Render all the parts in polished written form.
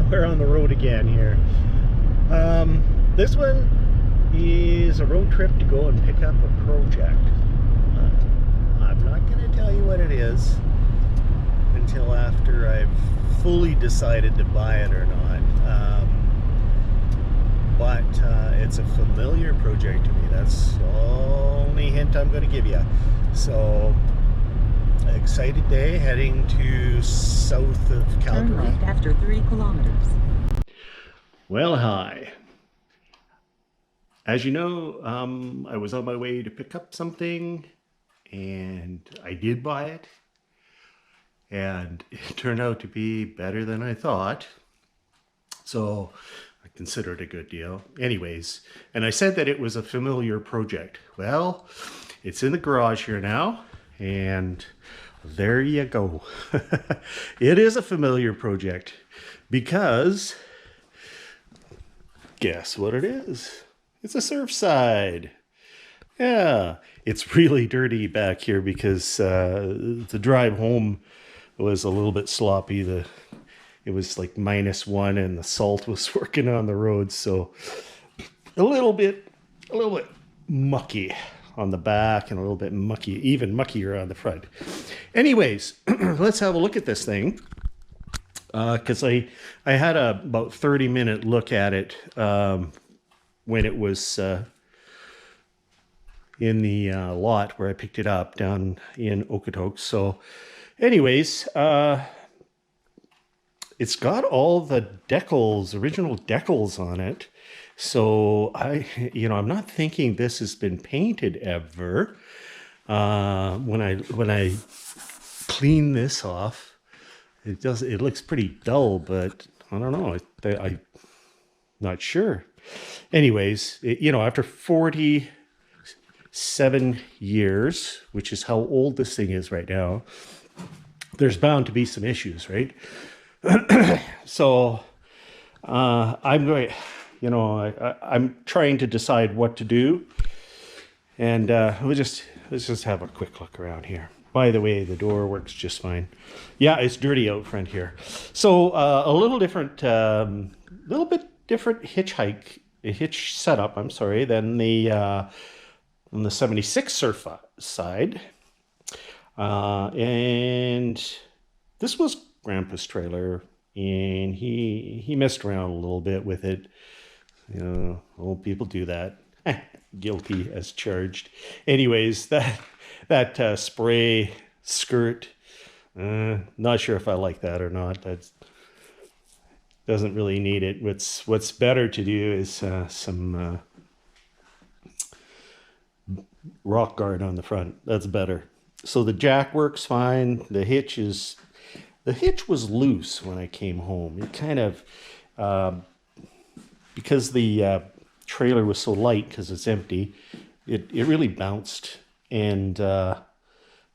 we're on the road again here. This one is a road trip to go and pick up a project. I'm not going to tell you what it is until after I've fully decided to buy it or not. But it's a familiar project to me. That's the only hint I'm going to give you. So, excited day heading to south of Calgary. Turn left after 3 kilometers. Well, hi. As you know, I was on my way to pick up something, and I did buy it, and it turned out to be better than I thought. So I consider it a good deal. Anyways, and I said that it was a familiar project. Well, it's in the garage here now, and there you go. It is a familiar project because guess what it is? It's a Surfside. Yeah, it's really dirty back here because the drive home was a little bit sloppy. It was like -1 and the salt was working on the road, so a little bit mucky on the back and a little bit mucky, even muckier on the front. Anyways, let's have a look at this thing. Because I had about 30-minute look at it when it was in the lot where I picked it up down in Okotoks. So anyways, it's got all the decals, original decals on it. So I'm not thinking this has been painted ever. When I clean this off, it looks pretty dull, but I don't know. I'm not sure. Anyways, after 47 years, which is how old this thing is right now, there's bound to be some issues, right? So I'm going, I'm trying to decide what to do, and let's just have a quick look around here. By the way, the door works just fine. Yeah, it's dirty out front here. So a little bit different hitch setup. I'm sorry, than the 76 Surf Side, and this was Grandpa's trailer, and he messed around a little bit with it. Old people do that. Guilty as charged. Anyways, that spray skirt, not sure if I like that or not. That doesn't really need it. What's better to do is some rock guard on the front. That's better. So the jack works fine. The hitch was loose when I came home. It kind of because the trailer was so light because it's empty, it really bounced, and the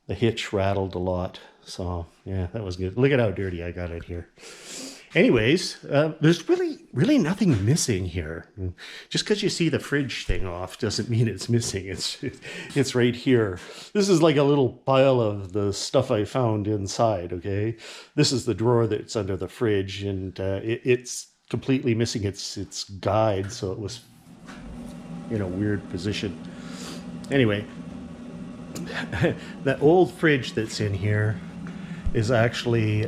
hitch rattled a lot. So yeah, that was good. Look at how dirty I got it here. Anyways, there's really nothing missing here. Just because you see the fridge thing off doesn't mean it's missing. It's right here. This is like a little pile of the stuff I found inside, okay? This is the drawer that's under the fridge, and it's completely missing its guide, so it was in a weird position. Anyway, that old fridge that's in here is actually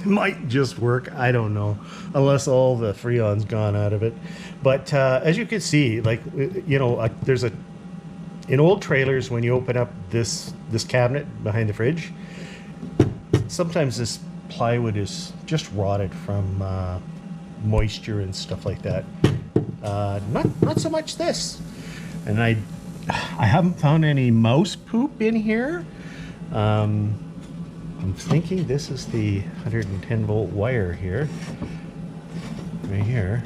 might just work. I don't know, unless all the Freon's gone out of it. But as you can see, there's in old trailers, when you open up this cabinet behind the fridge, sometimes this plywood is just rotted from moisture and stuff like that. Not so much this. And I haven't found any mouse poop in here. I'm thinking this is the 110 volt wire here, right here,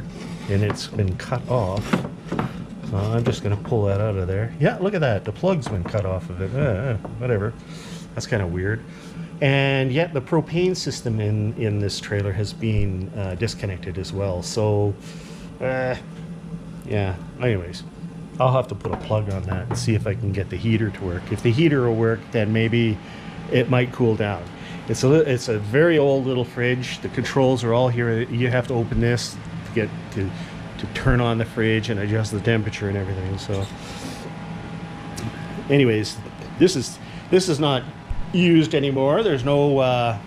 and it's been cut off. So I'm just going to pull that out of there. Yeah, look at that. The plug's been cut off of it. Whatever. That's kind of weird. And yet the propane system in this trailer has been disconnected as well. So, yeah. Anyways, I'll have to put a plug on that and see if I can get the heater to work. If the heater will work, then maybe it might cool down. It's a very old little fridge. The controls are all here. You have to open this to get to turn on the fridge and adjust the temperature and everything. So anyways, this is not used anymore. There's no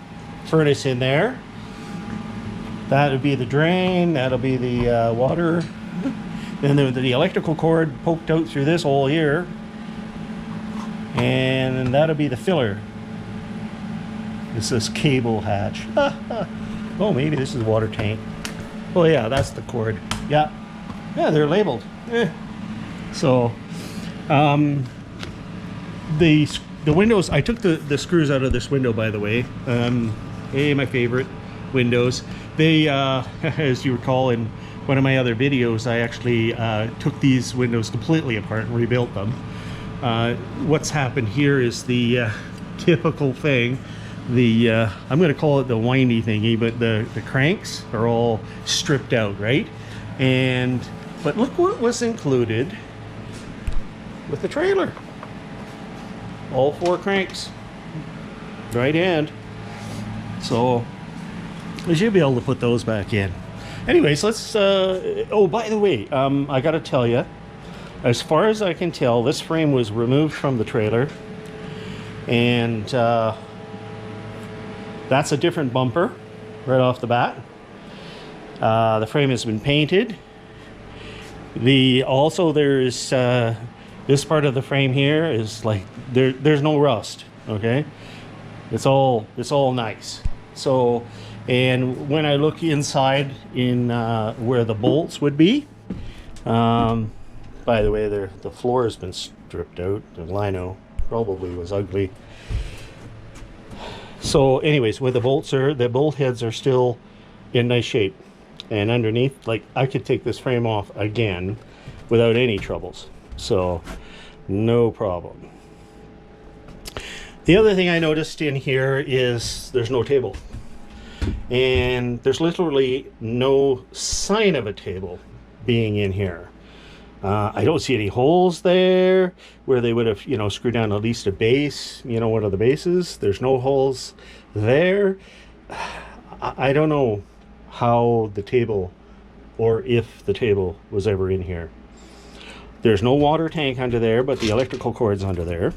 furnace in there. That would be the drain. That'll be the water. Then the electrical cord poked out through this hole here, and that'll be the filler. This is cable hatch. Oh, maybe this is water tank. Oh yeah, that's the cord. Yeah, they're labeled. So the windows, I took the screws out of this window, by the way. My favorite windows. They as you recall in one of my other videos, I actually took these windows completely apart and rebuilt them. What's happened here is the typical thing. I'm going to call it the windy thingy, but the cranks are all stripped out, right? But look what was included with the trailer. All 4 cranks, right hand. So we should be able to put those back in. Anyways, let's oh, by the way, I gotta tell you, as far as I can tell, this frame was removed from the trailer, and that's a different bumper right off the bat. The frame has been painted. Also there's this part of the frame here is like there's no rust. Okay, it's all nice. So, and when I look inside in where the bolts would be, by the way, the floor has been stripped out. The lino probably was ugly. So anyways, where the bolts are, the bolt heads are still in nice shape. And underneath, like, I could take this frame off again without any troubles. So no problem. The other thing I noticed in here is there's no table. And there's literally no sign of a table being in here. I don't see any holes there where they would have, screwed down at least a base, one of the bases. There's no holes there. I don't know how the table, or if the table was ever in here. There's no water tank under there, but the electrical cord's under there.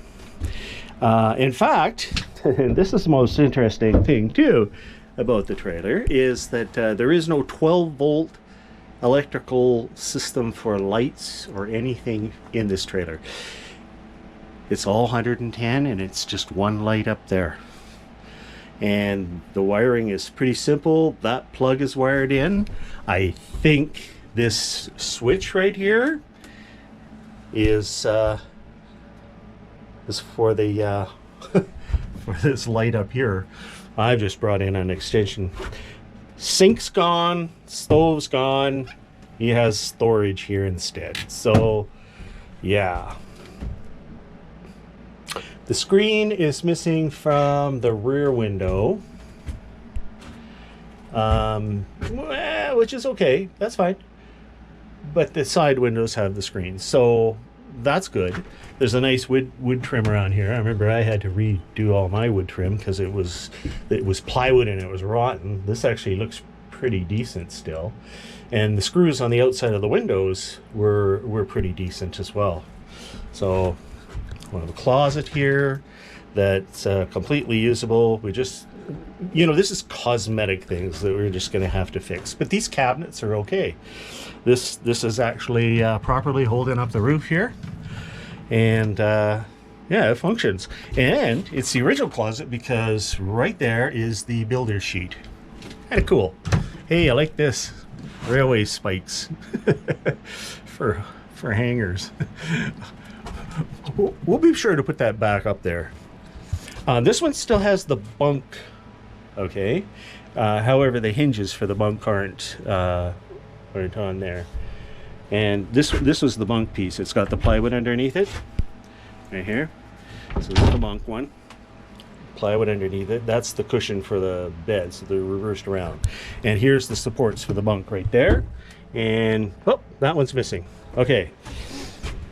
In fact, and this is the most interesting thing too about the trailer, is that there is no 12-volt electrical system for lights or anything in this trailer. It's all 110, and it's just one light up there. And the wiring is pretty simple. That plug is wired in. I think this switch right here is for the for this light up here. I've just brought in an extension. Sink's gone, stove's gone. He has storage here instead. So yeah, the screen is missing from the rear window, which is okay, that's fine. But the side windows have the screen, so that's good. There's a nice wood trim around here. I remember I had to redo all my wood trim because it was plywood and it was rotten. This actually looks pretty decent still. And the screws on the outside of the windows were pretty decent as well. So we have a closet here that's completely usable. We just, this is cosmetic things that we're just going to have to fix. But these cabinets are okay. This is actually properly holding up the roof here. And yeah, it functions. And it's the original closet because right there is the builder's sheet. Kind of cool. Hey, I like this. Railway spikes for hangers. We'll be sure to put that back up there. This one still has the bunk, okay? However, the hinges for the bunk aren't on there. And this was the bunk piece. It's got the plywood underneath it, right here. So this is the bunk one. Plywood underneath it. That's the cushion for the bed, so they're reversed around. And here's the supports for the bunk right there. And oh, that one's missing. Okay.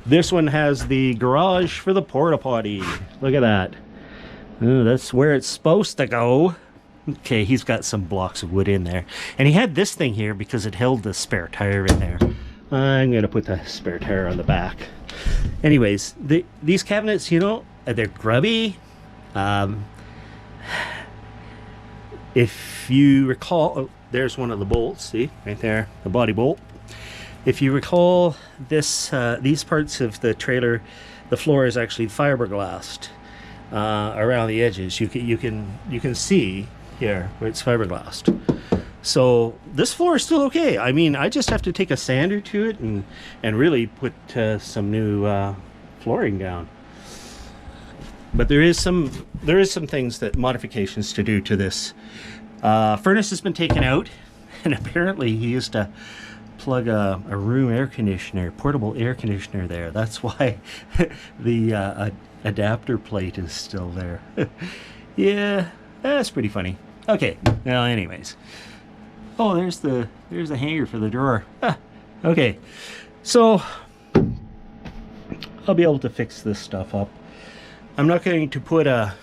This one has the garage for the porta potty. Look at that. Oh, that's where it's supposed to go. Okay, he's got some blocks of wood in there. And he had this thing here because it held the spare tire in there. I'm going to put the spare tire on the back. Anyways, these cabinets, you know, they're grubby. If you recall, oh, there's one of the bolts, see, right there, the body bolt. If you recall, these parts of the trailer, the floor is actually fiberglassed around the edges. You can see here where it's fiberglassed. So this floor is still okay. I mean, I just have to take a sander to it and really put some new flooring down. But there is some things that modifications to do to this. Furnace has been taken out, and apparently he used to plug a room air conditioner, portable air conditioner there. That's why the adapter plate is still there. Yeah, that's pretty funny. Okay, well, anyways. Oh, there's the hanger for the drawer. Ah, okay, so I'll be able to fix this stuff up. I'm not going to put I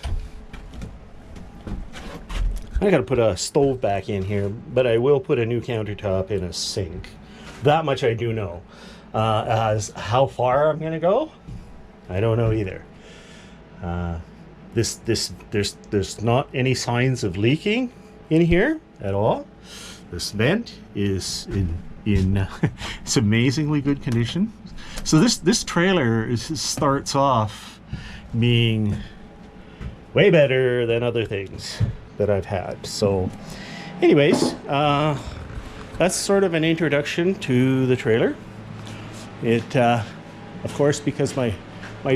gotta put a stove back in here, but I will put a new countertop and a sink. That much I do know. As how far I'm gonna go, I don't know either. There's not any signs of leaking in here at all. This vent is in it's amazingly good condition. So this trailer starts off being way better than other things that I've had. So anyways, that's sort of an introduction to the trailer. It of course, because my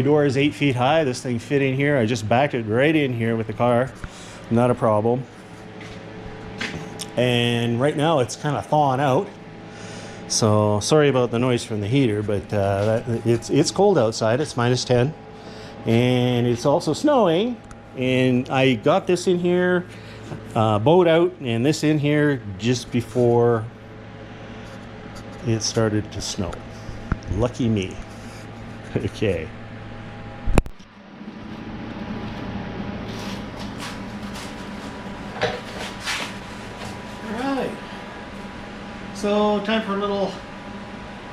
door is 8 feet high, this thing fit in here. I just backed it right in here with the car, not a problem. And right now it's kind of thawing out, so sorry about the noise from the heater, but it's cold outside. It's -10, and it's also snowing. And I got this in here, boat out, and this in here just before it started to snow. Lucky me. Okay. All right. So time for a little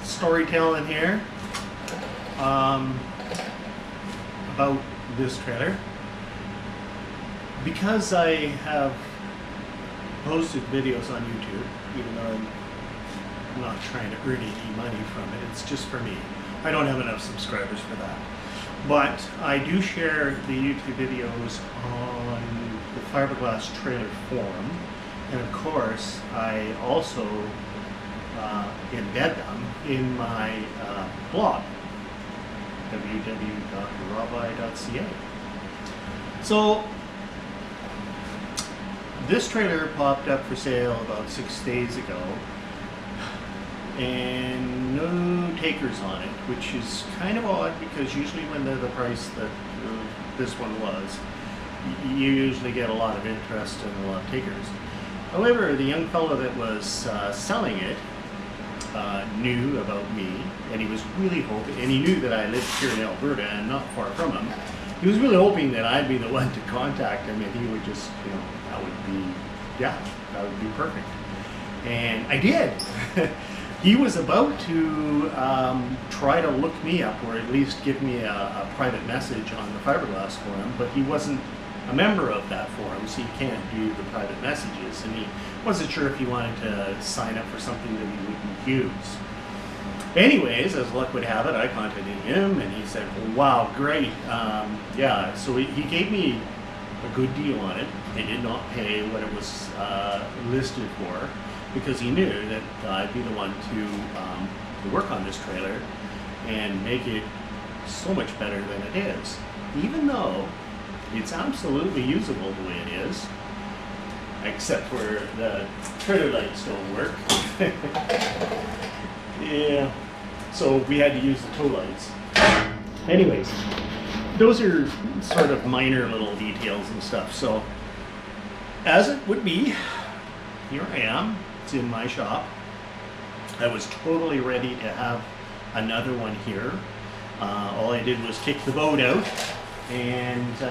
storytelling here about this trailer. Because I have posted videos on YouTube, even though I'm not trying to earn any money from it, it's just for me. I don't have enough subscribers for that. But I do share the YouTube videos on the Fiberglass trailer forum. And of course, I also embed them in my blog, www.rabbi.ca. So, this trailer popped up for sale about 6 days ago, and no takers on it, which is kind of odd because usually when they're the price that this one was, you usually get a lot of interest and a lot of takers. However, the young fellow that was selling it knew about me, and he was really hoping, and he knew that I lived here in Alberta and not far from him. He was really hoping that I'd be the one to contact him, and he would just, you know, that would be perfect. And I did. He was about to try to look me up, or at least give me a private message on the Fiberglass forum, but he wasn't a member of that forum, so you can't do the private messages, and he wasn't sure if he wanted to sign up for something that he wouldn't use. Anyways, as luck would have it, I contacted him, and he said, well, wow, great. Yeah, so he gave me a good deal on it. He did not pay what it was listed for, because he knew that I'd be the one to work on this trailer and make it so much better than it is. Even though it's absolutely usable the way it is, except for the trailer lights don't work. Yeah, so we had to use the tow lights. Anyways, those are sort of minor little details and stuff. So, as it would be, here I am. It's in my shop. I was totally ready to have another one here. All I did was kick the boat out and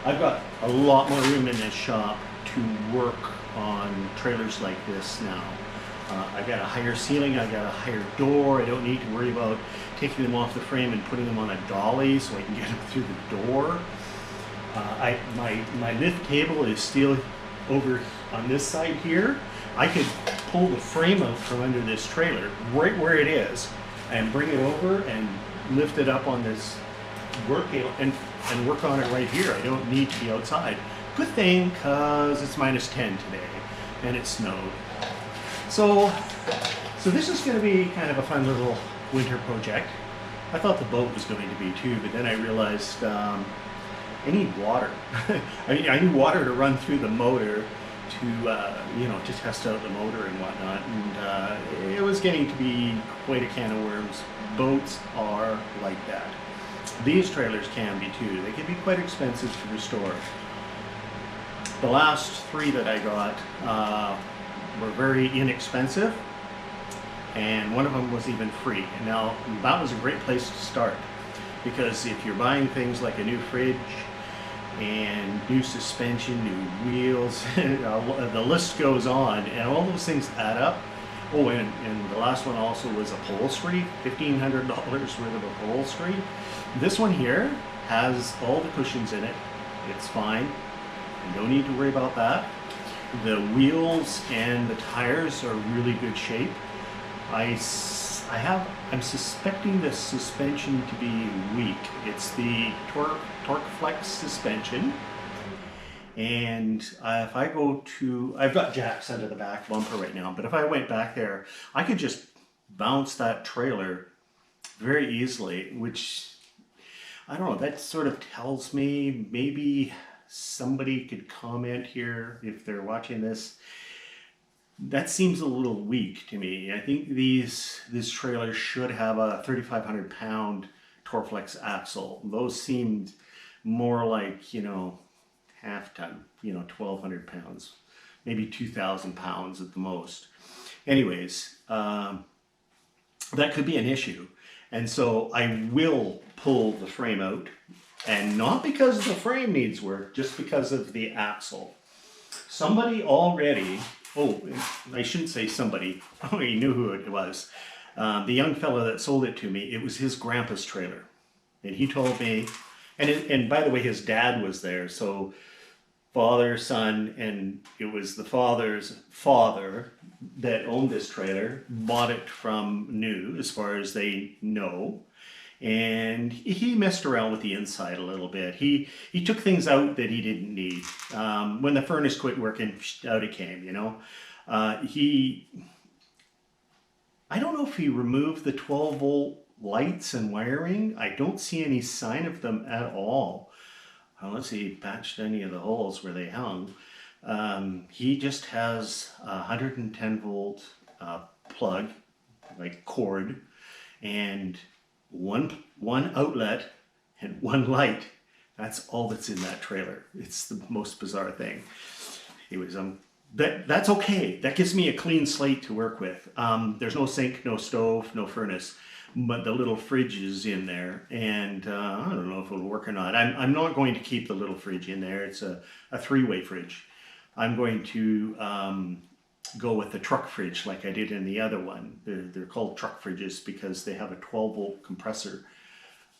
I've got a lot more room in this shop to work on trailers like this now. I got a higher ceiling, I got a higher door. I don't need to worry about taking them off the frame and putting them on a dolly so I can get them through the door. My lift table is still over on this side here. I could pull the frame out from under this trailer right where it is and bring it over and lift it up on this work table and work on it right here. I don't need to be outside. Good thing, because it's -10 today and it snowed. So this is going to be kind of a fun little winter project. I thought the boat was going to be too, but then I realized I need water. I need water to run through the motor to to test out the motor and whatnot, and it was getting to be quite a can of worms. Boats are like that. These trailers can be too. They can be quite expensive to restore. The last 3 that I got were very inexpensive, and one of them was even free. And now that was a great place to start, because if you're buying things like a new fridge and new suspension, new wheels, the list goes on, and all those things add up. Oh, and the last one also was upholstery, $1,500 worth of upholstery. This one here has all the cushions in it. It's fine. You don't need to worry about that. The wheels and the tires are really good shape. I'm suspecting the suspension to be weak. It's the Torque Flex suspension. And if I go to, I've got jacks under the back bumper right now, but if I went back there, I could just bounce that trailer very easily, which, I don't know, that sort of tells me, maybe somebody could comment here if they're watching this. That seems a little weak to me. I think these trailers should have a 3,500 pound Torflex axle. Those seemed more like, half ton, 1,200 pounds, maybe 2,000 pounds at the most. Anyways, that could be an issue. And so I will pull the frame out, and not because the frame needs work, just because of the axle. Somebody already, I shouldn't say somebody, I already knew who it was. The young fellow that sold it to me, it was his grandpa's trailer. And he told me, and by the way, his dad was there, so father, son, and it was the father's father that owned this trailer, bought it from new, as far as they know. And he messed around with the inside a little bit. He took things out that he didn't need. When the furnace quit working, out it came, I don't know if he removed the 12-volt lights and wiring. I don't see any sign of them at all. Unless he patched any of the holes where they hung. He just has a 110-volt plug, like cord, and one outlet and one light. That's all that's in that trailer. It's the most bizarre thing. Anyways, that's okay. That gives me a clean slate to work with. There's no sink, no stove, no furnace, but the little fridge is in there, and I don't know if it'll work or not. I'm not going to keep the little fridge in there. It's a 3-way fridge. I'm going to go with the truck fridge like I did in the other one. They're called truck fridges because they have a 12-volt compressor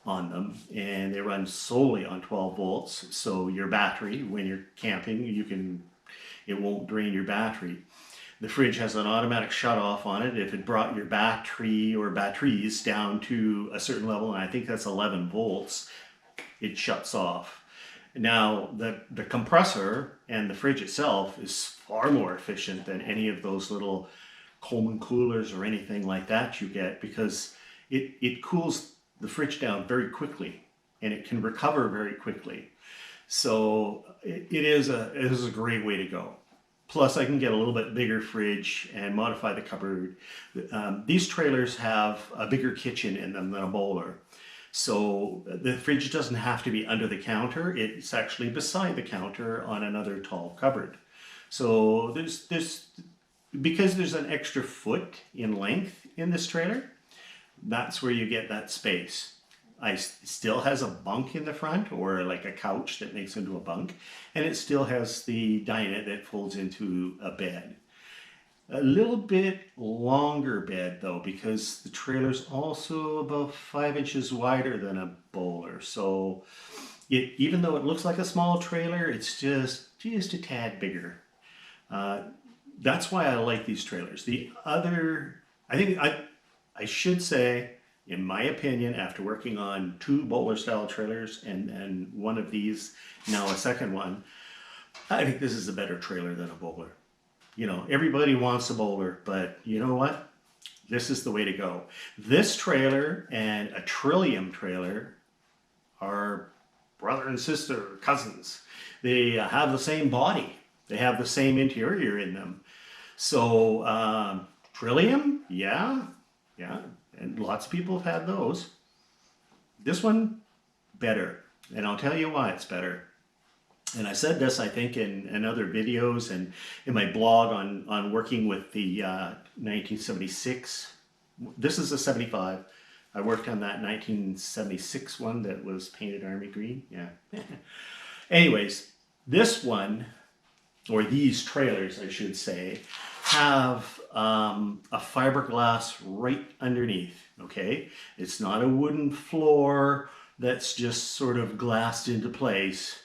on them, and they run solely on 12 volts. So your battery, when you're camping, it won't drain your battery. The fridge has an automatic shut off on it. If it brought your battery or batteries down to a certain level, and I think that's 11 volts, it shuts off. Now, the compressor and the fridge itself is far more efficient than any of those little Coleman coolers or anything like that you get, because it cools the fridge down very quickly, and it can recover very quickly. So it is a great way to go. Plus, I can get a little bit bigger fridge and modify the cupboard. These trailers have a bigger kitchen in them than a bowler. So the fridge doesn't have to be under the counter. It's actually beside the counter on another tall cupboard. So because there's an extra foot in length in this trailer, that's where you get that space. still has a bunk in the front, or like a couch that makes into a bunk, and it still has the dinette that folds into a bed. A little bit longer bed though, because the trailer's also about 5 inches wider than a bowler. So even though it looks like a small trailer, it's just a tad bigger. That's why I like these trailers. I should say, in my opinion, after working on 2 bowler style trailers and one of these, now a second one, I think this is a better trailer than a bowler. You know, everybody wants a bowler, but you know what? This is the way to go. This trailer and a Trillium trailer are brother and sister, cousins. They have the same body. They have the same interior in them. So Trillium, yeah, and lots of people have had those. This one, better. And I'll tell you why it's better. And I said this, I think, in other videos and in my blog on working with the 1976. This is a 75. I worked on that 1976 one that was painted army green. Yeah. Anyways, this one, or these trailers, I should say, have a fiberglass right underneath. Okay, it's not a wooden floor that's just sort of glassed into place.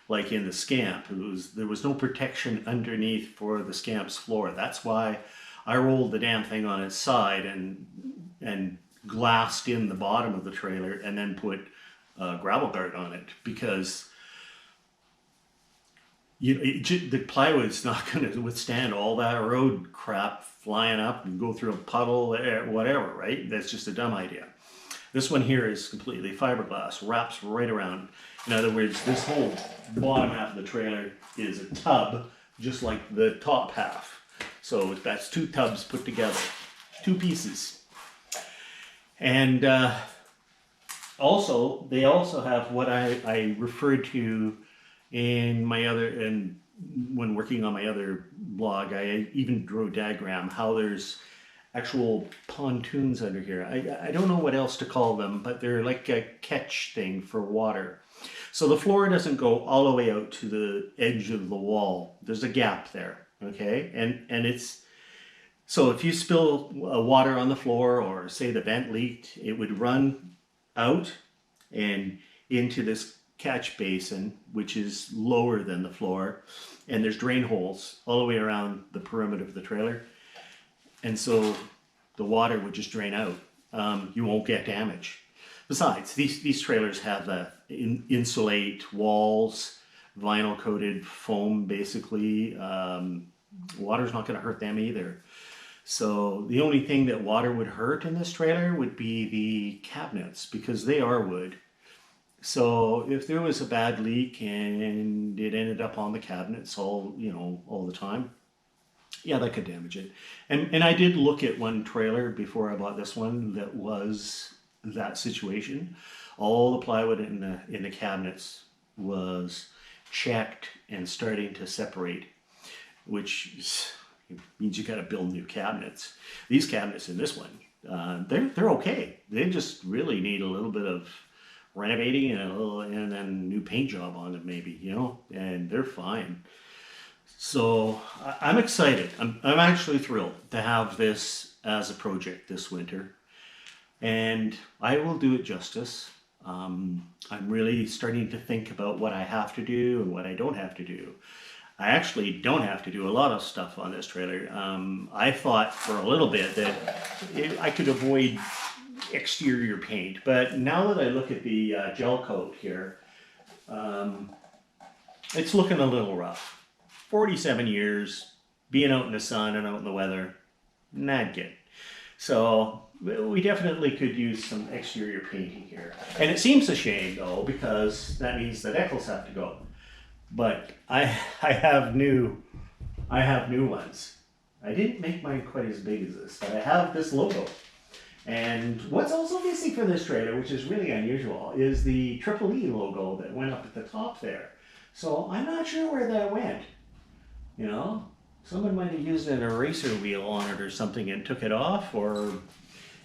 Like in the Scamp, there was no protection underneath for the Scamp's floor. That's why I rolled the damn thing on its side and glassed in the bottom of the trailer and then put gravel guard on it, because the plywood's not going to withstand all that road crap flying up and go through a puddle, whatever, right? That's just a dumb idea. This one here is completely fiberglass, wraps right around. In other words, this whole bottom half of the trailer is a tub, just like the top half. So that's 2 tubs put together, 2 pieces. And also, they also have what I referred to in my other, and when working on my other blog, I even drew a diagram how there's actual pontoons under here. I don't know what else to call them, but they're like a catch thing for water. So the floor doesn't go all the way out to the edge of the wall. There's a gap there, okay? And it's, so if you spill water on the floor, or say the vent leaked, it would run out and into this catch basin, which is lower than the floor. And there's drain holes all the way around the perimeter of the trailer. And so the water would just drain out. You won't get damage. Besides, these trailers have insulate walls, vinyl coated foam, basically. Water's not going to hurt them either. So the only thing that water would hurt in this trailer would be the cabinets, because they are wood. So if there was a bad leak and it ended up on the cabinets all the time, yeah, that could damage it. And I did look at one trailer before I bought this one that was that situation. All the plywood in the cabinets was checked and starting to separate, which means you got to build new cabinets. These cabinets in this one, they're okay. They just really need a little bit of renovating and then a new paint job on them, maybe, and they're fine. So I'm excited. I'm actually thrilled to have this as a project this winter, and I will do it justice. I'm really starting to think about what I have to do and what I don't have to do. I actually don't have to do a lot of stuff on this trailer. I thought for a little bit that I could avoid exterior paint, but now that I look at the gel coat here, it's looking a little rough. 47 years, being out in the sun and out in the weather, not good. So we definitely could use some exterior painting here. And it seems a shame though, because that means the decals have to go. But I have new ones. I didn't make mine quite as big as this, but I have this logo. And what's also missing for this trailer, which is really unusual, is the Triple E logo that went up at the top there. So I'm not sure where that went. Someone might have used an eraser wheel on it or something and took it off, or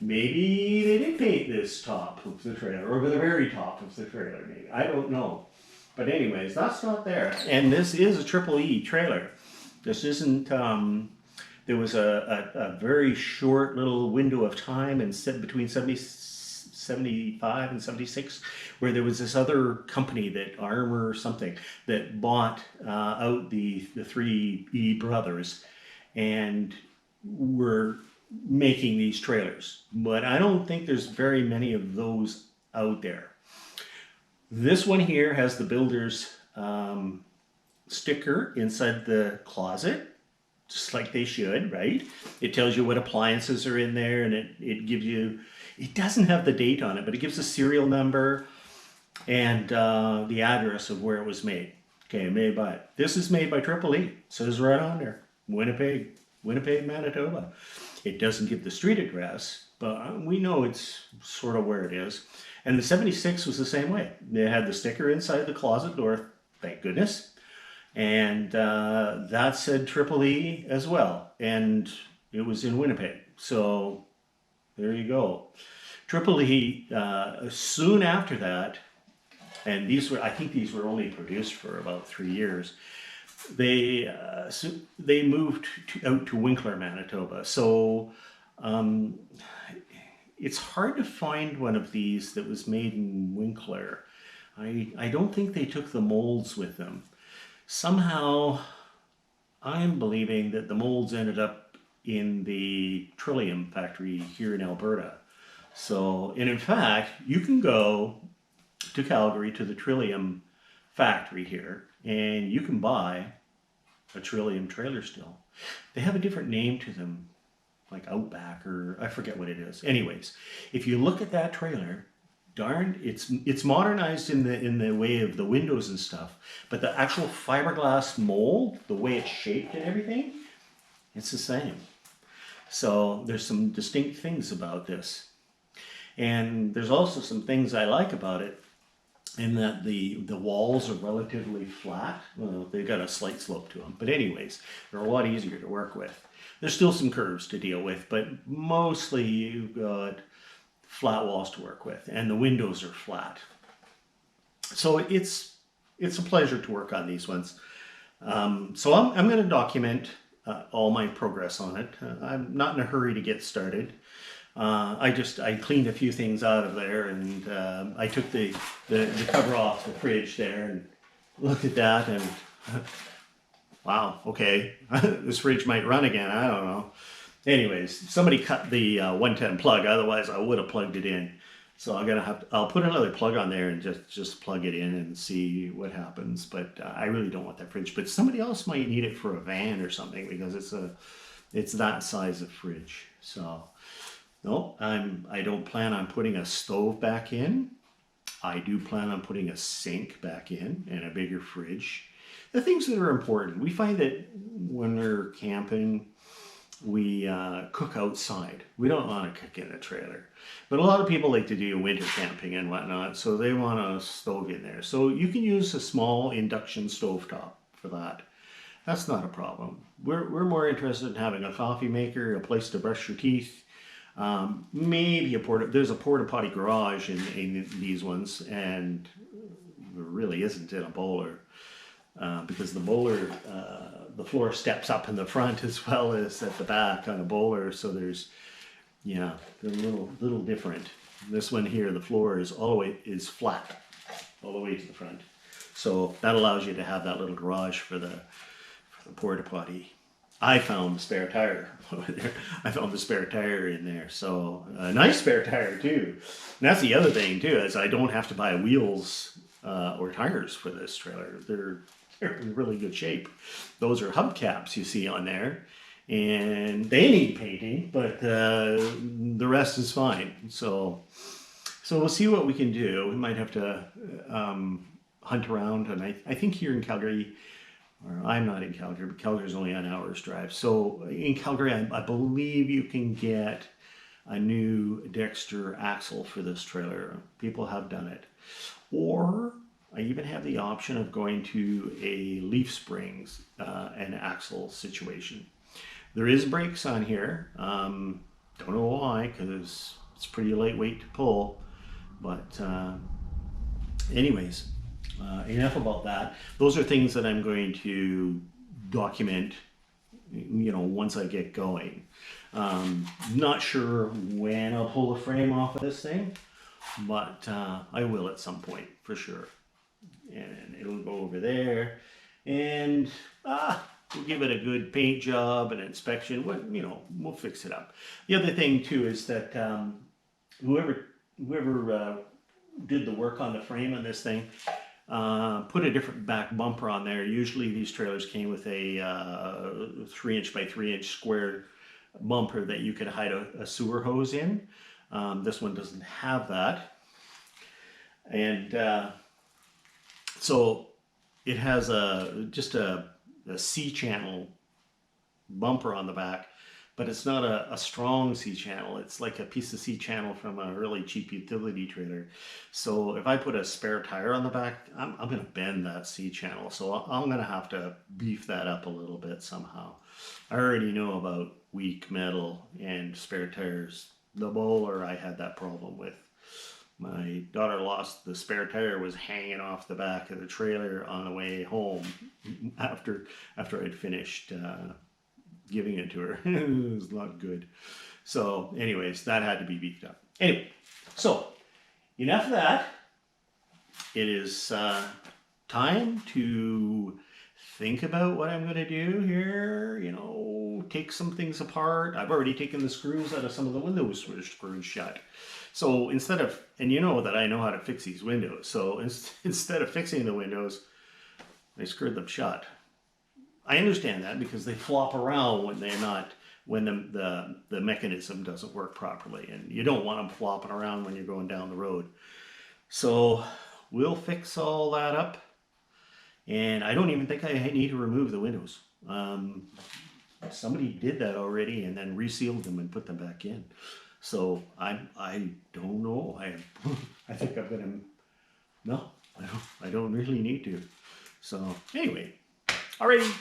Maybe they did paint this top of the trailer, or the very top of the trailer, maybe. I don't know. But anyways, that's not there. And this is a triple E trailer. This isn't, there was a very short little window of time between 75 and 76 where there was this other company that Armor or something that bought out the three E brothers and were making these trailers. But I don't think there's very many of those out there. This one here has the builder's sticker inside the closet, just like they should, right? It tells you what appliances are in there, and it gives you, it doesn't have the date on it, but it gives a serial number and the address of where it was made. Okay, made by, this is made by Triple E. It says right on there, Winnipeg, Manitoba. It doesn't give the street address, but we know it's sort of where it is. And the 76 was the same way. They had the sticker inside the closet door, thank goodness. And that said Triple E as well. And it was in Winnipeg. So there you go. Triple E, soon after that, and these were, I think these were only produced for about 3 years, they moved out to Winkler, Manitoba. So it's hard to find one of these that was made in Winkler. I don't think they took the molds with them. Somehow, I'm believing that the molds ended up in the Trillium factory here in Alberta. So, and in fact, you can go to Calgary to the Trillium factory here, and you can buy a Trillium trailer still. They have a different name to them, like Outback, or I forget what it is. Anyways, if you look at that trailer, darn, it's modernized in the way of the windows and stuff, but the actual fiberglass mold, the way it's shaped and everything, it's the same. So there's some distinct things about this. And there's also some things I like about it, in that the walls are relatively flat. Well, they've got a slight slope to them, but anyways, they're a lot easier to work with. There's still some curves to deal with, but mostly you've got flat walls to work with, and the windows are flat. So it's a pleasure to work on these ones. So I'm going to document all my progress on it. I'm not in a hurry to get started. I cleaned a few things out of there, and I took the cover off the fridge there and looked at that, and wow, okay, this fridge might run again, I don't know. Anyways, somebody cut the 110 plug, otherwise I would have plugged it in. So I'll put another plug on there and just plug it in and see what happens. But I really don't want that fridge. But somebody else might need it for a van or something, because it's that size of fridge. So no, I don't plan on putting a stove back in. I do plan on putting a sink back in and a bigger fridge. The things that are important. We find that when we're camping, we cook outside. We don't want to cook in a trailer. But a lot of people like to do winter camping and whatnot, so they want a stove in there. So you can use a small induction stovetop for that. That's not a problem. We're more interested in having a coffee maker, a place to brush your teeth, maybe there's a porta potty garage in these ones, and there really isn't in a bowler. Because the bowler, the floor steps up in the front as well as at the back on a bowler, so there's, yeah, they're a little different. This one here, the floor is flat all the way to the front, so that allows you to have that little garage for the porta potty. I found the spare tire over there. I found the spare tire in there, so a nice spare tire too. And that's the other thing too, is I don't have to buy wheels or tires for this trailer. They're in really good shape. Those are hubcaps you see on there, and they need painting, but the rest is fine. So we'll see what we can do. We might have to hunt around, and I think here in Calgary, or I'm not in Calgary, but Calgary's only an hour's drive. So in Calgary, I believe you can get a new Dexter axle for this trailer. People have done it. Or I even have the option of going to a leaf springs and axle situation. There is brakes on here. Don't know why, because it's pretty lightweight to pull. But anyways, enough about that. Those are things that I'm going to document, once I get going. Not sure when I'll pull the frame off of this thing, but I will at some point for sure. And it'll go over there, and we'll give it a good paint job and inspection. We'll fix it up. The other thing too is that whoever did the work on the frame on this thing, put a different back bumper on there. Usually these trailers came with a 3" by 3" square bumper that you could hide a sewer hose in. This one doesn't have that. And so it has just a C-channel bumper on the back, but it's not a strong C-channel. It's like a piece of C-channel from a really cheap utility trailer. So if I put a spare tire on the back, I'm going to bend that C-channel. So I'm going to have to beef that up a little bit somehow. I already know about weak metal and spare tires. The bowler I had that problem with. My daughter lost the spare tire, was hanging off the back of the trailer on the way home after I'd finished giving it to her. It was not good. So anyways, that had to be beefed up. Anyway, so enough of that. It is time to think about what I'm going to do here. Take some things apart. I've already taken the screws out of some of the windows screws shut. So instead of, and you know that I know how to fix these windows. So instead of fixing the windows, I screwed them shut. I understand that because they flop around when they're not, when the mechanism doesn't work properly, and you don't want them flopping around when you're going down the road. So we'll fix all that up, and I don't even think I need to remove the windows. Somebody did that already and then resealed them and put them back in. So I don't know. I think I'm gonna, no, I don't really need to. So anyway, alrighty.